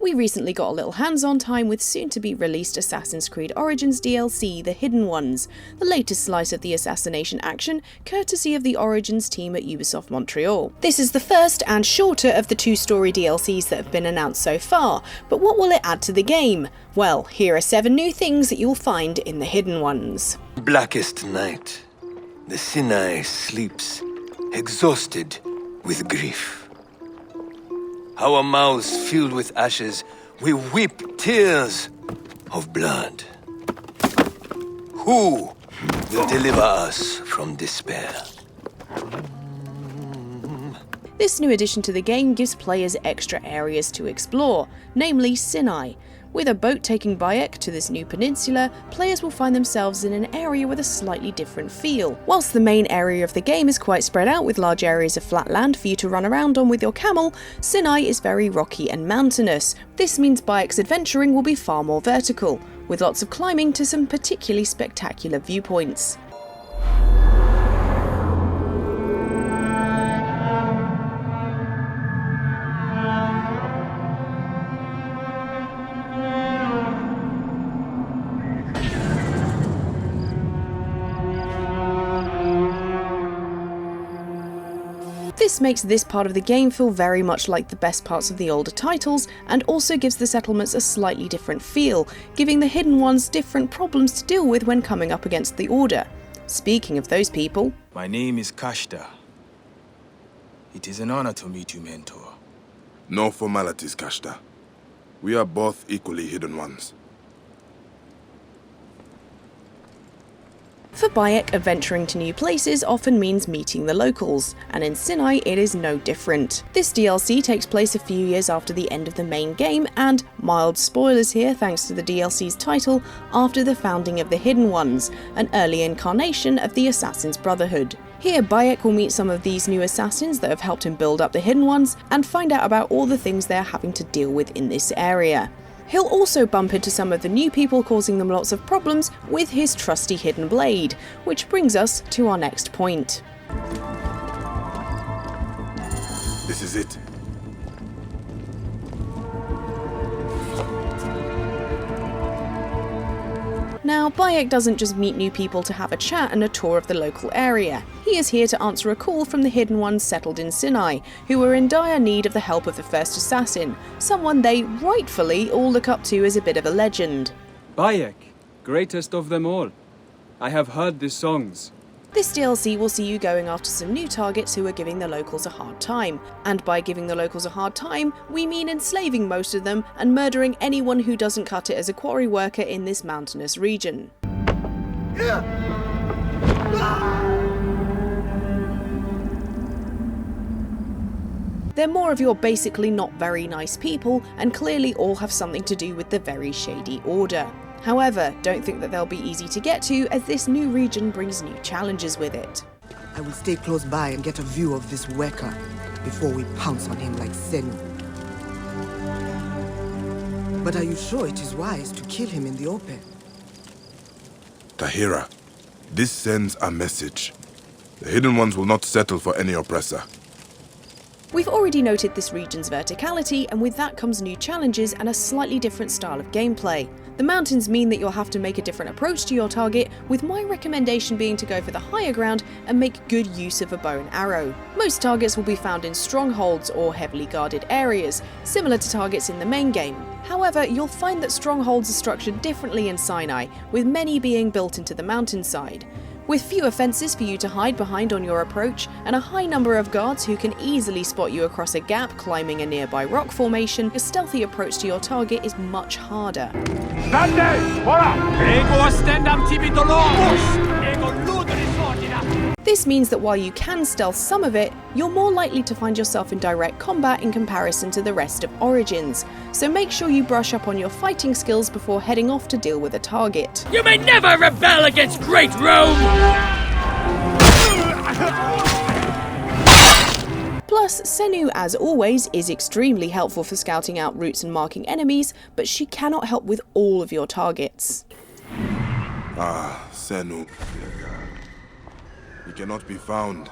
We recently got a little hands-on time with soon-to-be-released Assassin's Creed Origins DLC, The Hidden Ones, the latest slice of the assassination action, courtesy of the Origins team at Ubisoft Montreal. This is the first and shorter of the 2 story DLCs that have been announced so far, but what will it add to the game? Well, here are 7 new things that you'll find in The Hidden Ones. Blackest night, the Sinai sleeps, exhausted with grief. Our mouths filled with ashes, we weep tears of blood. Who will deliver us from despair? This new addition to the game gives players extra areas to explore, namely Sinai. With a boat taking Bayek to this new peninsula, players will find themselves in an area with a slightly different feel. Whilst the main area of the game is quite spread out with large areas of flat land for you to run around on with your camel, Sinai is very rocky and mountainous. This means Bayek's adventuring will be far more vertical, with lots of climbing to some particularly spectacular viewpoints. This makes this part of the game feel very much like the best parts of the older titles, and also gives the settlements a slightly different feel, giving the Hidden Ones different problems to deal with when coming up against the Order. Speaking of those people... My name is Xtra. It is an honor to meet you, Mentor. No formalities, Xtra. We are both equally Hidden Ones. For Bayek, adventuring to new places often means meeting the locals, and in Sinai it is no different. This DLC takes place a few years after the end of the main game, and, mild spoilers here thanks to the DLC's title, after the founding of the Hidden Ones, an early incarnation of the Assassin's Brotherhood. Here Bayek will meet some of these new assassins that have helped him build up the Hidden Ones, and find out about all the things they are having to deal with in this area. He'll also bump into some of the new people, causing them lots of problems with his trusty hidden blade, which brings us to our next point. This is it. Now, Bayek doesn't just meet new people to have a chat and a tour of the local area. He is here to answer a call from the Hidden Ones settled in Sinai, who are in dire need of the help of the first assassin, someone they, rightfully, all look up to as a bit of a legend. Bayek, greatest of them all. I have heard the songs. This DLC will see you going after some new targets who are giving the locals a hard time. And by giving the locals a hard time, we mean enslaving most of them and murdering anyone who doesn't cut it as a quarry worker in this mountainous region. They're more of your basically not very nice people, and clearly all have something to do with the very shady Order. However, don't think that they'll be easy to get to, as this new region brings new challenges with it. I will stay close by and get a view of this Weka before we pounce on him like Senu. But are you sure it is wise to kill him in the open? Tahira, this sends a message. The Hidden Ones will not settle for any oppressor. We've already noted this region's verticality, and with that comes new challenges and a slightly different style of gameplay. The mountains mean that you'll have to make a different approach to your target, with my recommendation being to go for the higher ground and make good use of a bow and arrow. Most targets will be found in strongholds or heavily guarded areas, similar to targets in the main game. However, you'll find that strongholds are structured differently in Sinai, with many being built into the mountainside. With fewer fences for you to hide behind on your approach, and a high number of guards who can easily spot you across a gap climbing a nearby rock formation, a stealthy approach to your target is much harder. This means that while you can stealth some of it, you're more likely to find yourself in direct combat in comparison to the rest of Origins, so make sure you brush up on your fighting skills before heading off to deal with a target. You may never rebel against Great Rome! Plus, Senu, as always, is extremely helpful for scouting out routes and marking enemies, but she cannot help with all of your targets. Ah, Senu. He cannot be found.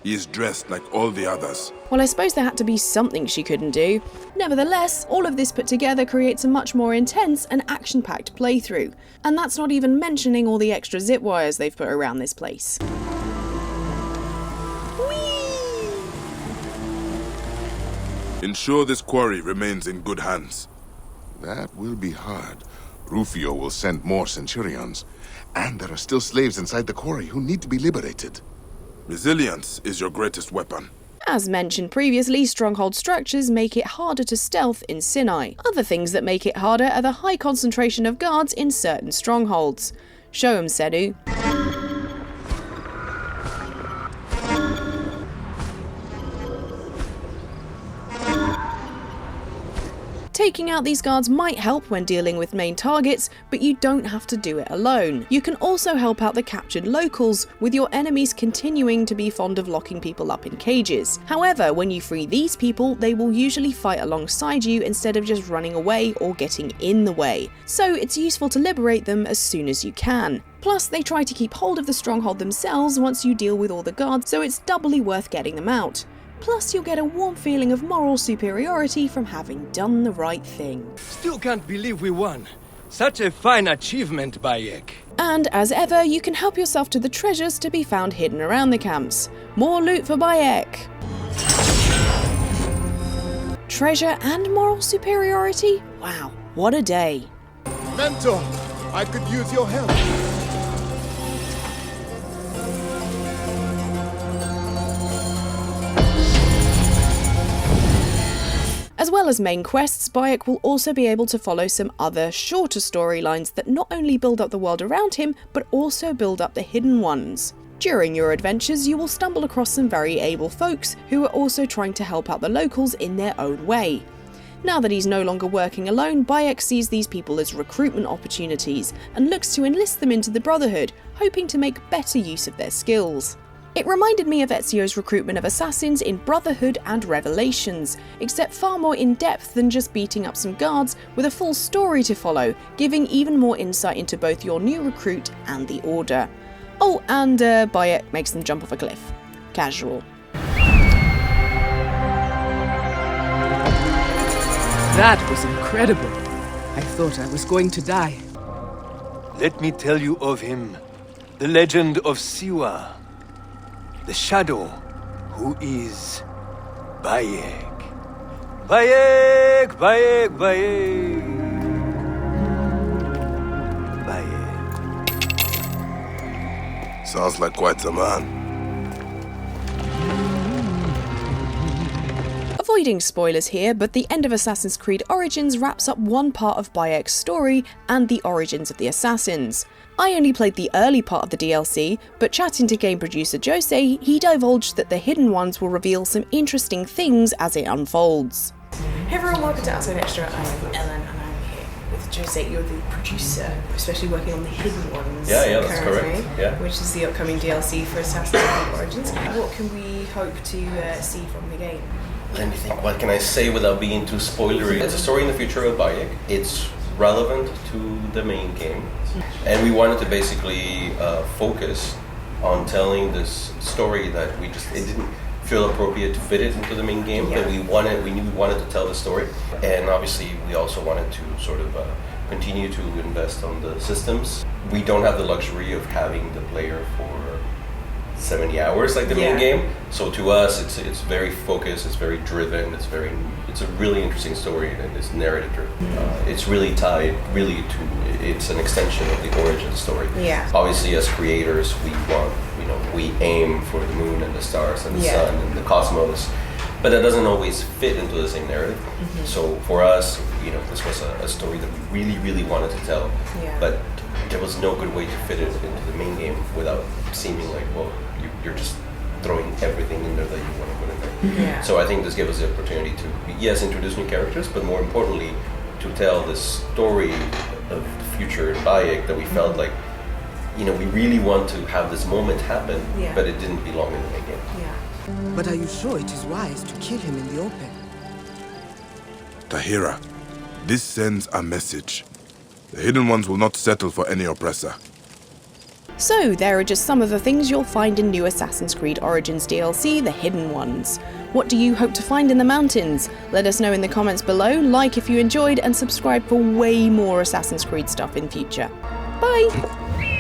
He is dressed like all the others. Well, I suppose there had to be something she couldn't do. Nevertheless, all of this put together creates a much more intense and action-packed playthrough. And that's not even mentioning all the extra zip wires they've put around this place. Ensure this quarry remains in good hands. That will be hard. Rufio will send more Centurions. And there are still slaves inside the quarry who need to be liberated. Resilience is your greatest weapon. As mentioned previously, stronghold structures make it harder to stealth in Sinai. Other things that make it harder are the high concentration of guards in certain strongholds. Show 'em, Sedu. Taking out these guards might help when dealing with main targets, but you don't have to do it alone. You can also help out the captured locals, with your enemies continuing to be fond of locking people up in cages. However, when you free these people, they will usually fight alongside you instead of just running away or getting in the way. So it's useful to liberate them as soon as you can. Plus, they try to keep hold of the stronghold themselves once you deal with all the guards, so it's doubly worth getting them out. Plus, you'll get a warm feeling of moral superiority from having done the right thing. Still can't believe we won. Such a fine achievement, Bayek. And as ever, you can help yourself to the treasures to be found hidden around the camps. More loot for Bayek. Treasure and moral superiority? Wow, what a day. Mentor, I could use your help. As well as main quests, Bayek will also be able to follow some other shorter storylines that not only build up the world around him, but also build up the hidden ones. During your adventures, you will stumble across some very able folks who are also trying to help out the locals in their own way. Now that he's no longer working alone, Bayek sees these people as recruitment opportunities and looks to enlist them into the Brotherhood, hoping to make better use of their skills. It reminded me of Ezio's recruitment of assassins in Brotherhood and Revelations, except far more in-depth than just beating up some guards, with a full story to follow, giving even more insight into both your new recruit and the Order. Oh, and Bayek makes them jump off a cliff. Casual. That was incredible. I thought I was going to die. Let me tell you of him. The legend of Siwa. The shadow, who is Bayek. Bayek, Bayek, Bayek. Bayek. Sounds like quite a man. Avoiding spoilers here, but the end of Assassin's Creed Origins wraps up one part of Bayek's story and the origins of the assassins. I only played the early part of the DLC, but chatting to game producer José, he divulged that the hidden ones will reveal some interesting things as it unfolds. Hey everyone, welcome to Outside Extra. I'm Ellen and I'm here with José. You're the producer, especially working on the hidden ones. Yeah, that's correct. Yeah. Which is the upcoming DLC for Assassin's Creed Origins. What can we hope to see from the game? Let me think, what can I say without being too spoilery? It's a story in the future of Bayek. It's relevant to the main game. And we wanted to basically focus on telling this story that it didn't feel appropriate to fit it into the main game, but we knew we wanted to tell the story. And obviously we also wanted to sort of continue to invest on the systems. We don't have the luxury of having the player for 70 hours like the main game. So to us, it's very focused, it's very driven, it's a really interesting story and it's narrative driven. It's really tied it's an extension of the origin story. Yeah. Obviously as creators, we aim for the moon and the stars and the sun and the cosmos, but that doesn't always fit into the same narrative. Mm-hmm. So for us, this was a story that we really, really wanted to tell, but there was no good way to fit it into the main game without seeming like, well, you're just throwing everything in there that you want to put in there. Yeah. So I think this gave us the opportunity to, introduce new characters, but more importantly, to tell the story of the future in Bayek that we felt like, we really want to have this moment happen, but it didn't belong in the main game. Yeah. But are you sure it is wise to kill him in the open? Tahira, this sends a message. The hidden ones will not settle for any oppressor. So there are just some of the things you'll find in new Assassin's Creed Origins DLC, the hidden ones. What do you hope to find in the mountains? Let us know in the comments below, like if you enjoyed, and subscribe for way more Assassin's Creed stuff in future. Bye!